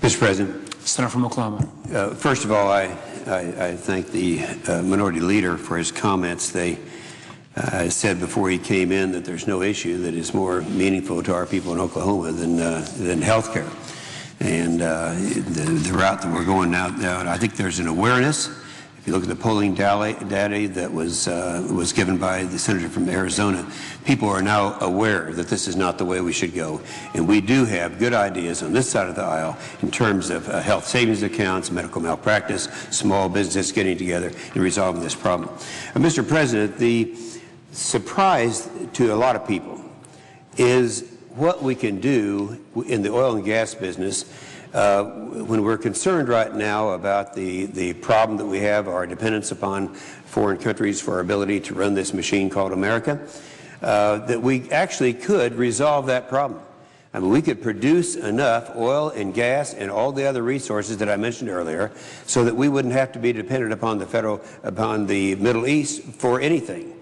Mr. President. Senator from Oklahoma. First of all, I thank the minority leader for his comments. They said before he came in that there's no issue that is more meaningful to our people in Oklahoma than health care. And the route that we're going now, I think there's an awareness. If you look at the polling data that was given by the senator from Arizona, people are now aware that this is not the way we should go. And we do have good ideas on this side of the aisle in terms of health savings accounts, medical malpractice, small business getting together and resolving this problem. Mr. President, the surprise to a lot of people is what we can do in the oil and gas business when we're concerned right now about the problem that we have, our dependence upon foreign countries for our ability to run this machine called America, that we actually could resolve that problem. I mean, we could produce enough oil and gas and all the other resources that I mentioned earlier so that we wouldn't have to be dependent upon the Middle East for anything.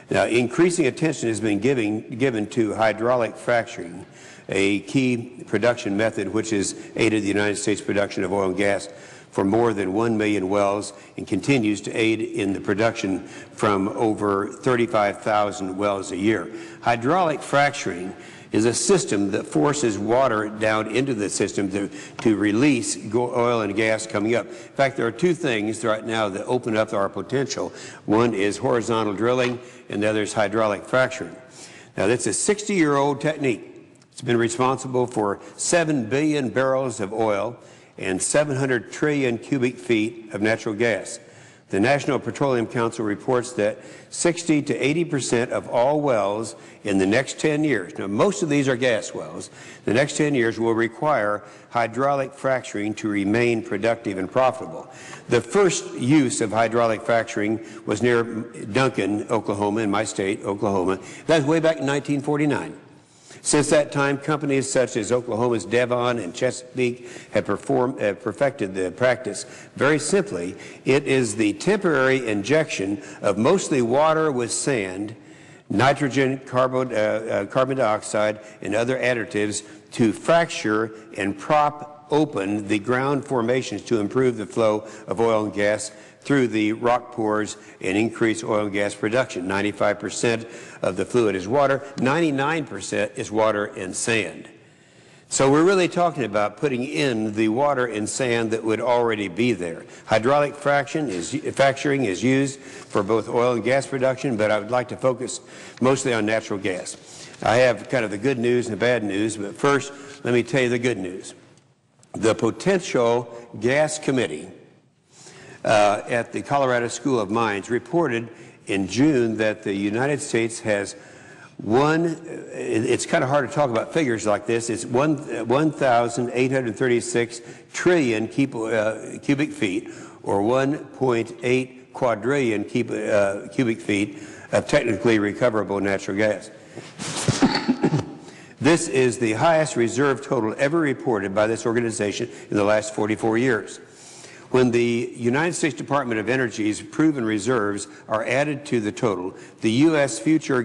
Now, increasing attention has been given to hydraulic fracturing, a key production method which has aided the United States production of oil and gas for more than 1 million wells and continues to aid in the production from over 35,000 wells a year. Hydraulic fracturing is a system that forces water down into the system to release oil and gas coming up. In fact, there are two things right now that open up our potential. One is horizontal drilling, and the other is hydraulic fracturing. Now, that's a 60-year-old technique. It's been responsible for 7 billion barrels of oil and 700 trillion cubic feet of natural gas. The National Petroleum Council reports that 60 to 80% of all wells in the next 10 years, now most of these are gas wells, the next 10 years will require hydraulic fracturing to remain productive and profitable. The first use of hydraulic fracturing was near Duncan, Oklahoma, in my state, Oklahoma. That was way back in 1949. Since that time, companies such as Oklahoma's Devon and Chesapeake have perfected the practice. Very simply, it is the temporary injection of mostly water with sand, nitrogen, carbon dioxide, and other additives to fracture and prop open the ground formations to improve the flow of oil and gas through the rock pores and increase oil and gas production. 95% of the fluid is water, 99% is water and sand. So we're really talking about putting in the water and sand that would already be there. Hydraulic fracturing is used for both oil and gas production, but I would like to focus mostly on natural gas. I have kind of the good news and the bad news, but first let me tell you the good news. The Potential Gas Committee at the Colorado School of Mines reported in June that the United States has it's kind of hard to talk about figures like this, it's 1,836 trillion cubic feet, or 1.8 quadrillion cubic feet of technically recoverable natural gas. This is the highest reserve total ever reported by this organization in the last 44 years. When the United States Department of Energy's proven reserves are added to the total, the U.S. future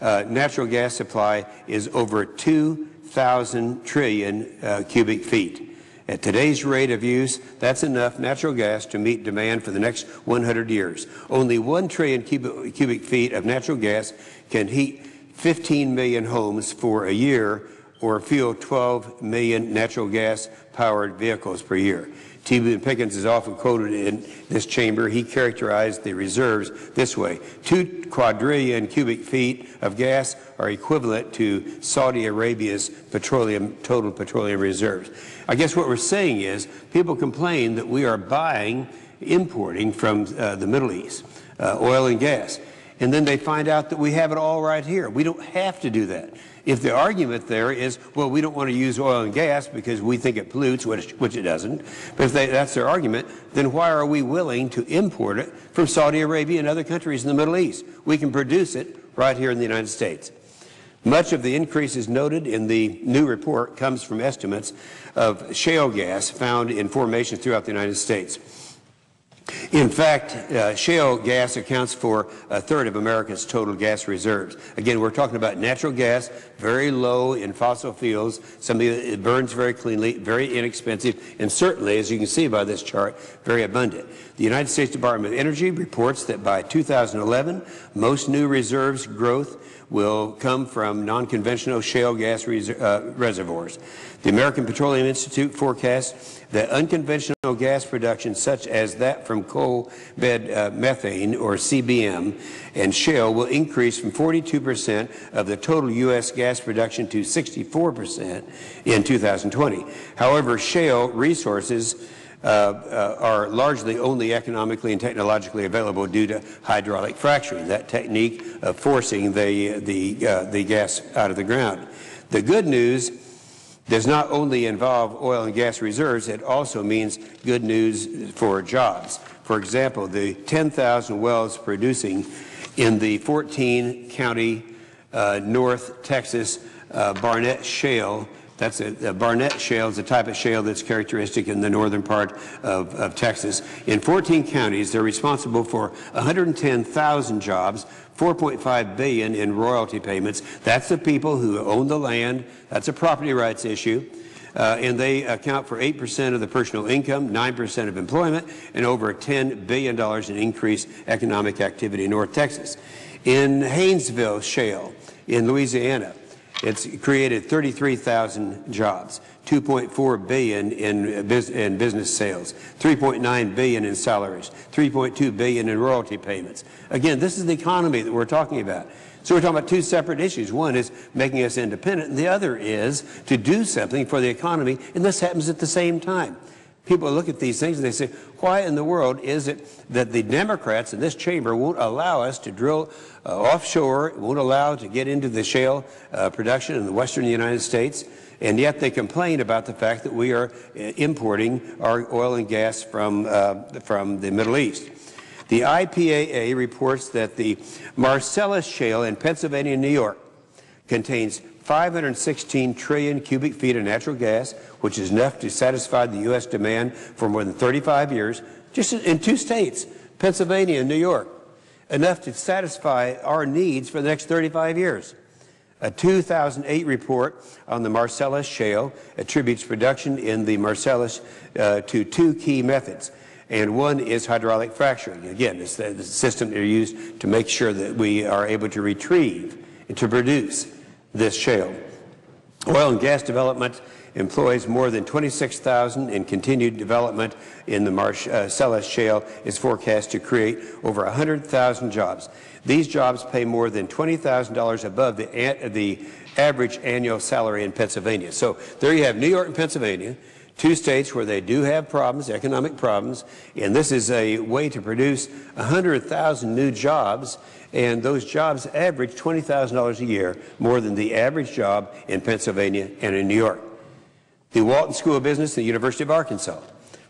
natural gas supply is over 2,000 trillion cubic feet. At today's rate of use, that's enough natural gas to meet demand for the next 100 years. Only 1 trillion cubic feet of natural gas can heat 15 million homes for a year or fuel 12 million natural gas-powered vehicles per year. T.B. Pickens is often quoted in this chamber. He characterized the reserves this way: 2 quadrillion cubic feet of gas are equivalent to Saudi Arabia's total petroleum reserves. I guess what we're saying is people complain that we are importing from the Middle East oil and gas, and then they find out that we have it all right here. We don't have to do that. If the argument there is, well, we don't want to use oil and gas because we think it pollutes, which it doesn't, but if that's their argument, then why are we willing to import it from Saudi Arabia and other countries in the Middle East? We can produce it right here in the United States. Much of the increases noted in the new report comes from estimates of shale gas found in formations throughout the United States. In fact, shale gas accounts for a third of America's total gas reserves. Again, we're talking about natural gas, very low in fossil fuels. It burns very cleanly, very inexpensive, and certainly, as you can see by this chart, very abundant. The United States Department of Energy reports that by 2011, most new reserves growth will come from non-conventional shale gas reservoirs. The American Petroleum Institute forecasts that unconventional gas production, such as that from coal bed methane, or CBM, and shale will increase from 42% of the total U.S. gas production to 64% in 2020. However, shale resources are largely only economically and technologically available due to hydraulic fracturing, that technique of forcing the gas out of the ground. The good news does not only involve oil and gas reserves, it also means good news for jobs. For example, the 10,000 wells producing in the 14-county North Texas Barnett Shale. That's a Barnett Shale is a type of shale that's characteristic in the northern part of Texas. In 14 counties, they're responsible for 110,000 jobs, $4.5 billion in royalty payments. That's the people who own the land. That's a property rights issue. And they account for 8% of the personal income, 9% of employment, and over $10 billion in increased economic activity in North Texas. In Haynesville Shale in Louisiana, it's created 33,000 jobs, $2.4 billion in business sales, $3.9 billion in salaries, $3.2 billion in royalty payments. Again, this is the economy that we're talking about. So we're talking about two separate issues. One is making us independent, and the other is to do something for the economy, and this happens at the same time. People look at these things and they say, why in the world is it that the Democrats in this chamber won't allow us to drill offshore, won't allow to get into the shale production in the western United States, and yet they complain about the fact that we are importing our oil and gas from the Middle East. The IPAA reports that the Marcellus Shale in Pennsylvania and New York contains 516 trillion cubic feet of natural gas, which is enough to satisfy the U.S. demand for more than 35 years, just in two states, Pennsylvania and New York, enough to satisfy our needs for the next 35 years. A 2008 report on the Marcellus Shale attributes production in the Marcellus to two key methods, and one is hydraulic fracturing. Again, it's the system they're used to make sure that we are able to retrieve and to produce this shale. Oil and gas development employs more than 26,000, and continued development in the Marcellus Shale is forecast to create over 100,000 jobs. These jobs pay more than $20,000 above the average annual salary in Pennsylvania. So there you have New York and Pennsylvania, two states where they do have problems, economic problems, and this is a way to produce 100,000 new jobs, and those jobs average $20,000 a year, more than the average job in Pennsylvania and in New York. The Walton School of Business at the University of Arkansas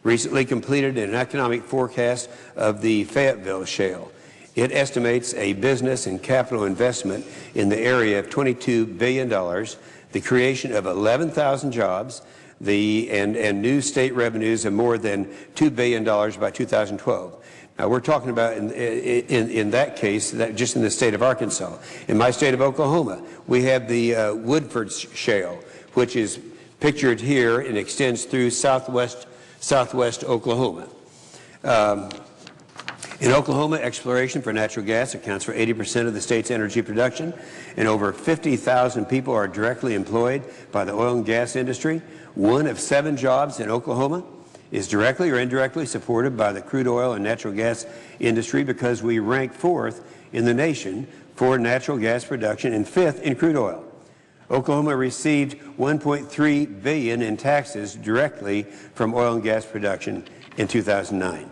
recently completed an economic forecast of the Fayetteville Shale. It estimates a business and capital investment in the area of $22 billion, the creation of 11,000 jobs, and new state revenues of more than $2 billion by 2012. Now, we're talking about, in that case, just in the state of Arkansas. In my state of Oklahoma, we have the Woodford Shale, which is pictured here and extends through southwest Oklahoma. In Oklahoma, exploration for natural gas accounts for 80% of the state's energy production, and over 50,000 people are directly employed by the oil and gas industry. 1 of 7 jobs in Oklahoma is directly or indirectly supported by the crude oil and natural gas industry, because we rank 4th in the nation for natural gas production and 5th in crude oil. Oklahoma received $1.3 billion in taxes directly from oil and gas production in 2009.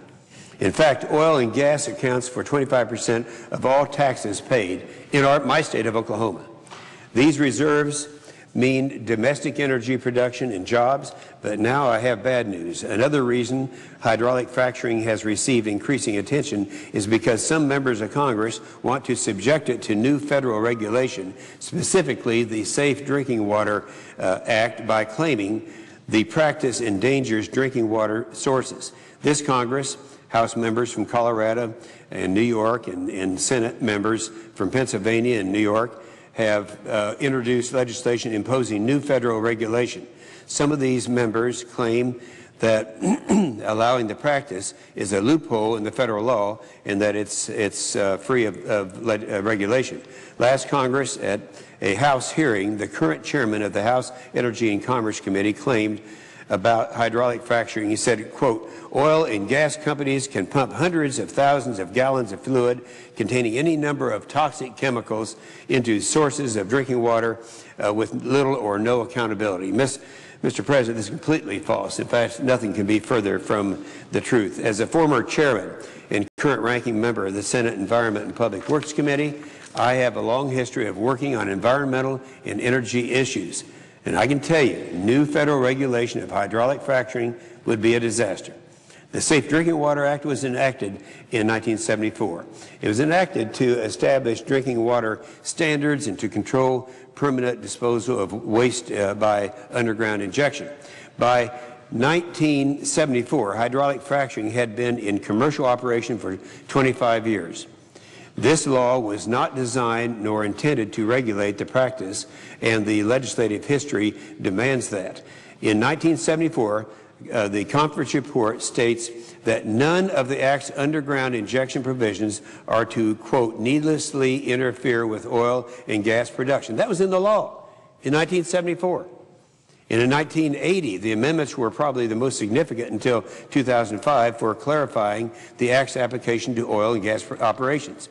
In fact, oil and gas accounts for 25% of all taxes paid in my state of Oklahoma. These reserves mean domestic energy production and jobs, but now I have bad news. Another reason hydraulic fracturing has received increasing attention is because some members of Congress want to subject it to new federal regulation, specifically the Safe Drinking Water Act, by claiming the practice endangers drinking water sources. This Congress House members from Colorado and New York and Senate members from Pennsylvania and New York have introduced legislation imposing new federal regulation. Some of these members claim that allowing the practice is a loophole in the federal law and that it's free of regulation. Last Congress, at a House hearing, the current chairman of the House Energy and Commerce Committee claimed about hydraulic fracturing. He said, quote, "Oil and gas companies can pump hundreds of thousands of gallons of fluid containing any number of toxic chemicals into sources of drinking water with little or no accountability." Mr. President, this is completely false. In fact, nothing can be further from the truth. As a former chairman and current ranking member of the Senate Environment and Public Works Committee, I have a long history of working on environmental and energy issues. And I can tell you, new federal regulation of hydraulic fracturing would be a disaster. The Safe Drinking Water Act was enacted in 1974. It was enacted to establish drinking water standards and to control permanent disposal of waste by underground injection. By 1974, hydraulic fracturing had been in commercial operation for 25 years. This law was not designed nor intended to regulate the practice, and the legislative history demands that. In 1974, the conference report states that none of the Act's underground injection provisions are to, quote, needlessly interfere with oil and gas production. That was in the law in 1974. And in 1980, the amendments were probably the most significant until 2005 for clarifying the Act's application to oil and gas operations.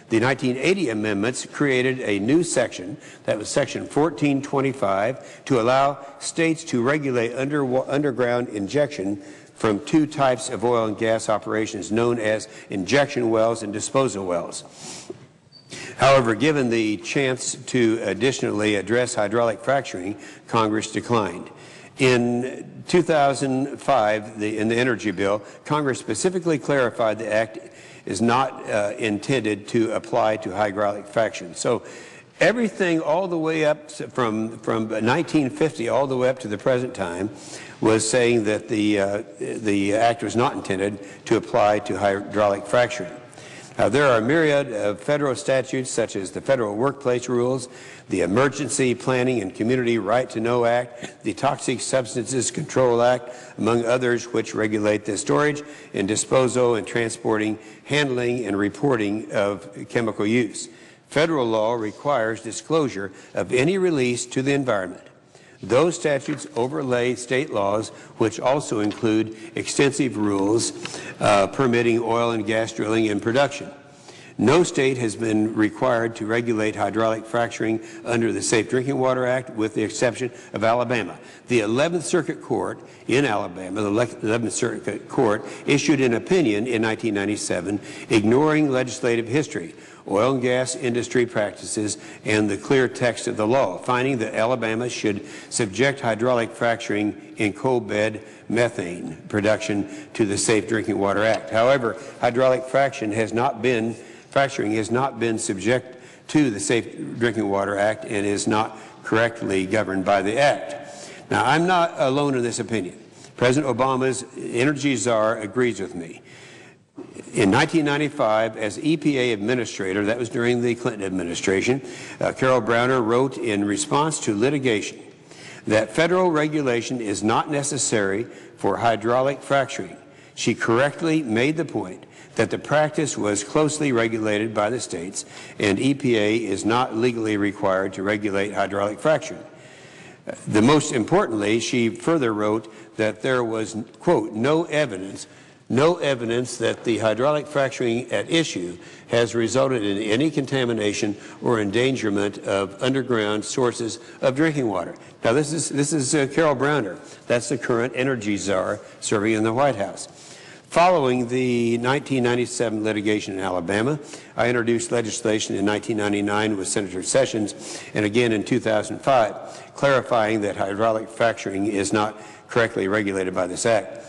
The 1980 amendments created a new section, that was Section 1425, to allow states to regulate underground injection from two types of oil and gas operations known as injection wells and disposal wells. However, given the chance to additionally address hydraulic fracturing, Congress declined. In 2005, in the Energy Bill, Congress specifically clarified the Act is not intended to apply to hydraulic fracturing. So everything all the way up from 1950 all the way up to the present time was saying that the Act was not intended to apply to hydraulic fracturing. There are a myriad of federal statutes, such as the Federal Workplace Rules, the Emergency Planning and Community Right to Know Act, the Toxic Substances Control Act, among others, which regulate the storage and disposal and transporting, handling, and reporting of chemical use. Federal law requires disclosure of any release to the environment. Those statutes overlay state laws, which also include extensive rules permitting oil and gas drilling and production. No state has been required to regulate hydraulic fracturing under the Safe Drinking Water Act, with the exception of Alabama. The 11th Circuit Court in Alabama, the 11th Circuit Court, issued an opinion in 1997 ignoring legislative history, oil and gas industry practices, and the clear text of the law, finding that Alabama should subject hydraulic fracturing in coal bed methane production to the Safe Drinking Water Act. However, hydraulic fracturing has not been subject to the Safe Drinking Water Act and is not correctly governed by the Act. Now, I'm not alone in this opinion. President Obama's energy czar agrees with me. In 1995, as EPA administrator, that was during the Clinton administration, Carol Browner wrote in response to litigation that federal regulation is not necessary for hydraulic fracturing. She correctly made the point that the practice was closely regulated by the states, and EPA is not legally required to regulate hydraulic fracturing. The most importantly, she further wrote that there was, quote, no evidence that the hydraulic fracturing at issue has resulted in any contamination or endangerment of underground sources of drinking water. Now, this is Carol Browner. That's the current energy czar serving in the White House. Following the 1997 litigation in Alabama, I introduced legislation in 1999 with Senator Sessions and again in 2005, clarifying that hydraulic fracturing is not correctly regulated by this Act.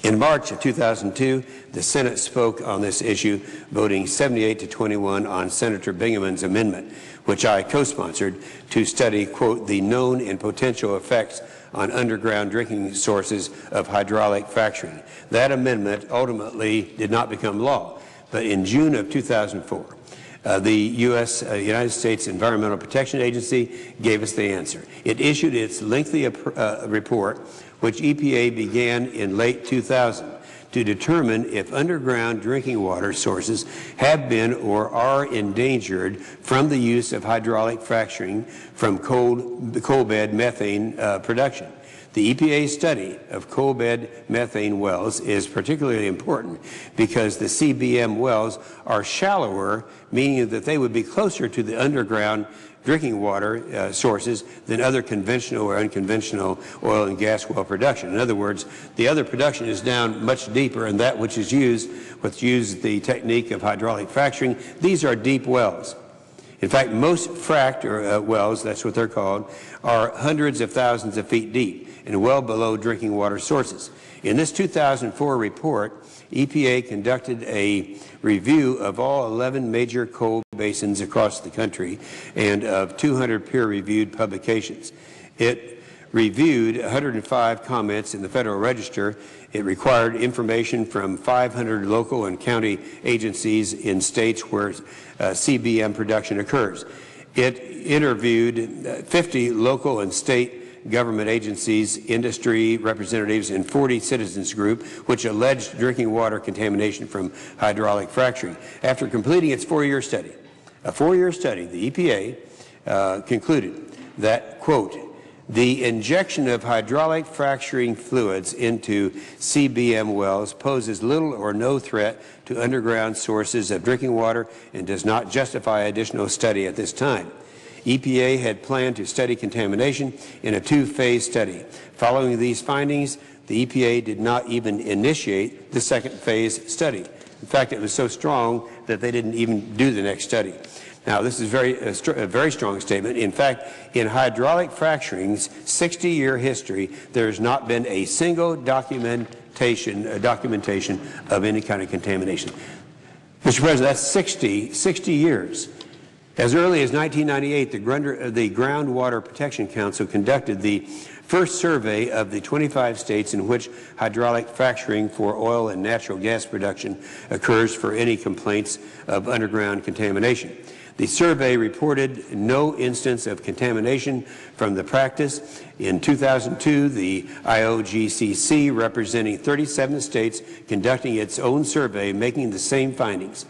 In March of 2002, the Senate spoke on this issue, voting 78-21 on Senator Bingham's amendment, which I co-sponsored to study, quote, the known and potential effects on underground drinking sources of hydraulic fracturing. That amendment ultimately did not become law, but in June of 2004, the United States Environmental Protection Agency gave us the answer. It issued its lengthy report, which EPA began in late 2000, to determine if underground drinking water sources have been or are endangered from the use of hydraulic fracturing from coal bed methane production. The EPA study of coal bed methane wells is particularly important because the CBM wells are shallower, meaning that they would be closer to the underground drinking water sources than other conventional or unconventional oil and gas well production. In other words, the other production is down much deeper, and that which is used, the technique of hydraulic fracturing, these are deep wells. In fact, most fracked wells, that's what they're called, are hundreds of thousands of feet deep and well below drinking water sources. In this 2004 report, EPA conducted a review of all 11 major coal basins across the country and of 200 peer-reviewed publications. It reviewed 105 comments in the Federal Register. It required information from 500 local and county agencies in states where CBM production occurs. It interviewed 50 local and state government agencies, industry representatives, and 40 citizens groups, which alleged drinking water contamination from hydraulic fracturing. After completing its four-year study, the EPA concluded that, quote, the injection of hydraulic fracturing fluids into CBM wells poses little or no threat to underground sources of drinking water and does not justify additional study at this time. EPA had planned to study contamination in a two-phase study. Following these findings, the EPA did not even initiate the second phase study. In fact, it was so strong that they didn't even do the next study. Now, this is a very strong statement. In fact, in hydraulic fracturing's 60-year history, there has not been a single documentation of any kind of contamination. Mr. President, that's 60 years. As early as 1998, the Groundwater Protection Council conducted the first survey of the 25 states in which hydraulic fracturing for oil and natural gas production occurs for any complaints of underground contamination. The survey reported no instance of contamination from the practice. In 2002, the IOGCC, representing 37 states, conducting its own survey, making the same findings.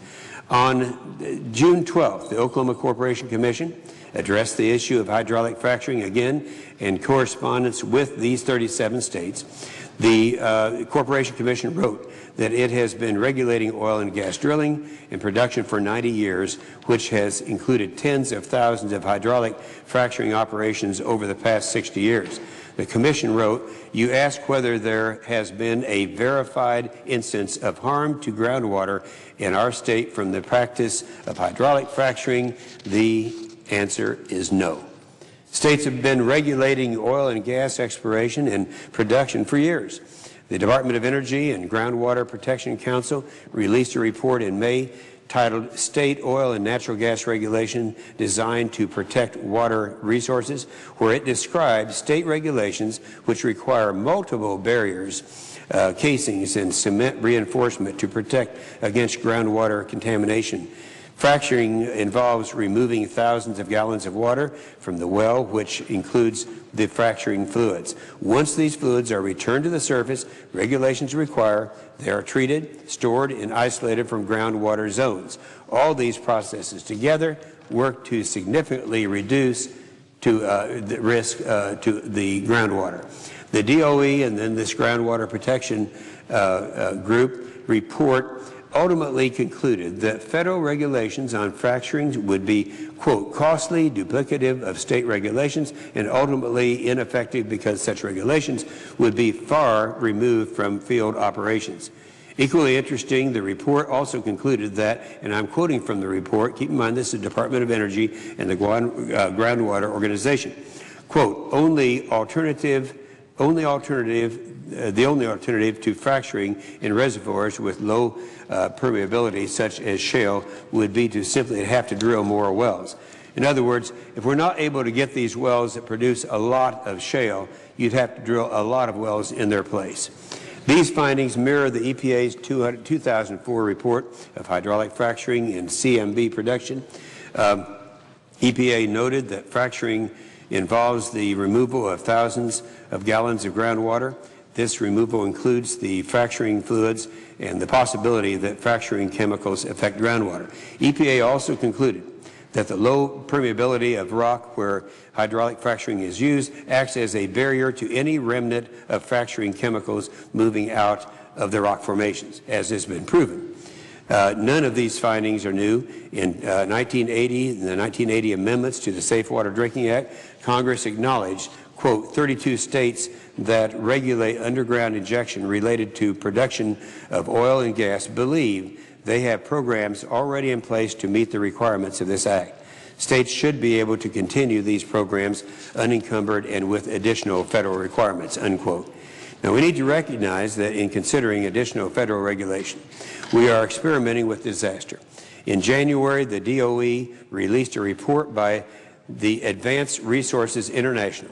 On June 12th, the Oklahoma Corporation Commission addressed the issue of hydraulic fracturing again in correspondence with these 37 states. The Corporation Commission wrote that it has been regulating oil and gas drilling and production for 90 years, which has included tens of thousands of hydraulic fracturing operations over the past 60 years. The Commission wrote, you ask whether there has been a verified instance of harm to groundwater in our state from the practice of hydraulic fracturing. The answer is no. States have been regulating oil and gas exploration and production for years. The Department of Energy and Groundwater Protection Council released a report in May titled State Oil and Natural Gas Regulation Designed to Protect Water Resources, where it describes state regulations which require multiple barriers, casings, and cement reinforcement to protect against groundwater contamination. Fracturing involves removing thousands of gallons of water from the well, which includes the fracturing fluids. Once these fluids are returned to the surface, regulations require they are treated, stored, and isolated from groundwater zones. All these processes together work to significantly reduce the risk to the groundwater. The DOE and then this groundwater protection group report ultimately concluded that federal regulations on fracturing would be, quote, costly, duplicative of state regulations, and ultimately ineffective because such regulations would be far removed from field operations. Equally interesting, the report also concluded that, and I'm quoting from the report, keep in mind this is the Department of Energy and the Groundwater Organization, quote, the only alternative to fracturing in reservoirs with low permeability, such as shale, would be to simply have to drill more wells. In other words, if we're not able to get these wells that produce a lot of shale, you'd have to drill a lot of wells in their place. These findings mirror the EPA's 2004 report of hydraulic fracturing in CMB production. EPA noted that fracturing involves the removal of thousands of gallons of groundwater. This removal includes the fracturing fluids and the possibility that fracturing chemicals affect groundwater. EPA also concluded that the low permeability of rock where hydraulic fracturing is used acts as a barrier to any remnant of fracturing chemicals moving out of the rock formations, as has been proven. None of these findings are new. In 1980, in the 1980 amendments to the Safe Water Drinking Act, Congress acknowledged, quote, 32 states that regulate underground injection related to production of oil and gas believe they have programs already in place to meet the requirements of this act. States should be able to continue these programs unencumbered and with additional federal requirements, unquote. Now, we need to recognize that in considering additional federal regulation, we are experimenting with disaster. In January, the DOE released a report by the Advanced Resources International,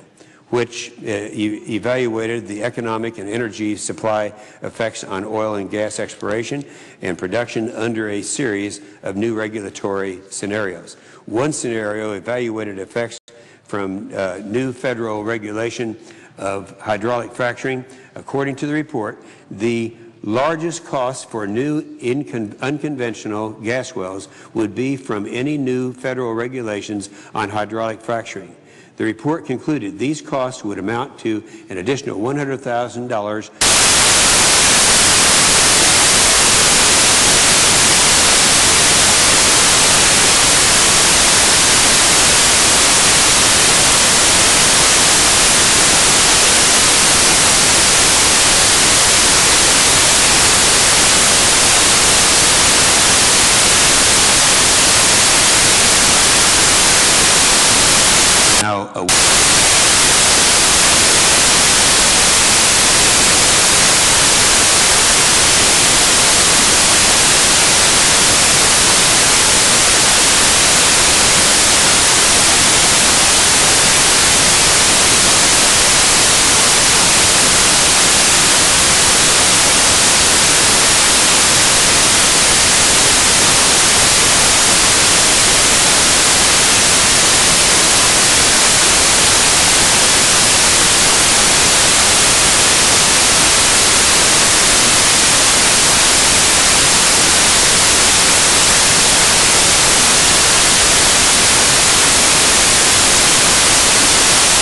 which evaluated the economic and energy supply effects on oil and gas exploration and production under a series of new regulatory scenarios. One scenario evaluated effects from new federal regulation of hydraulic fracturing. According to the report, the largest cost for new unconventional gas wells would be from any new federal regulations on hydraulic fracturing. The report concluded these costs would amount to an additional $100,000.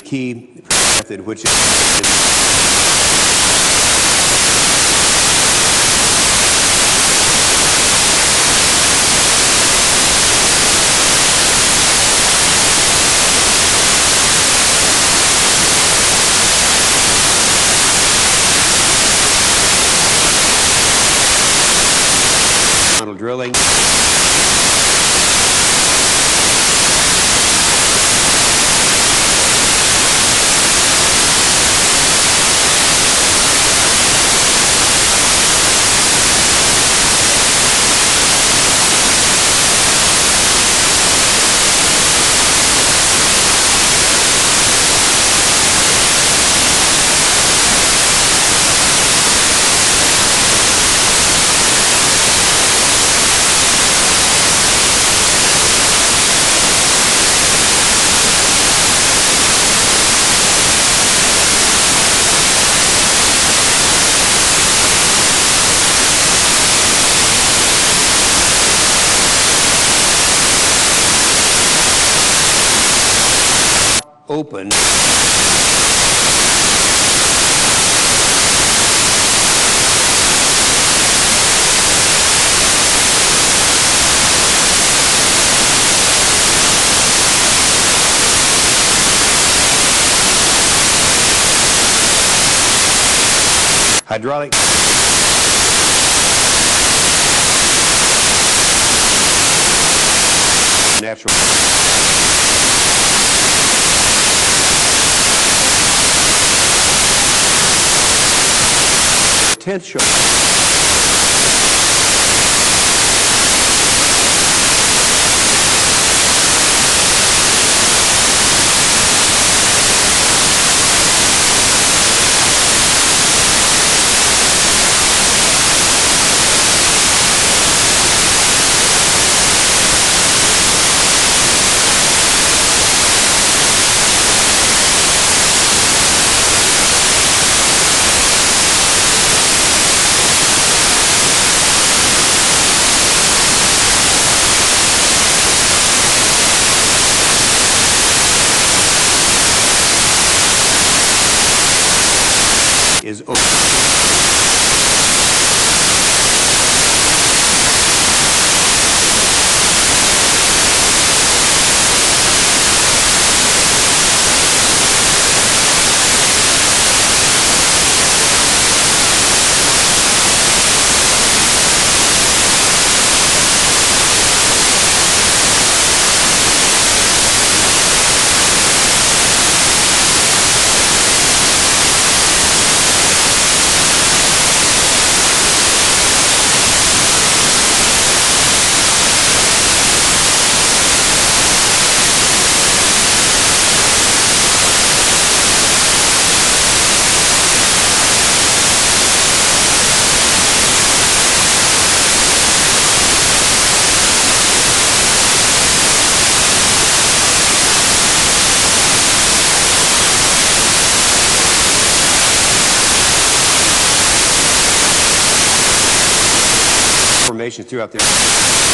Key method, which is drilling. Open. Hydraulic. Natural. Potential. is open. Throughout there.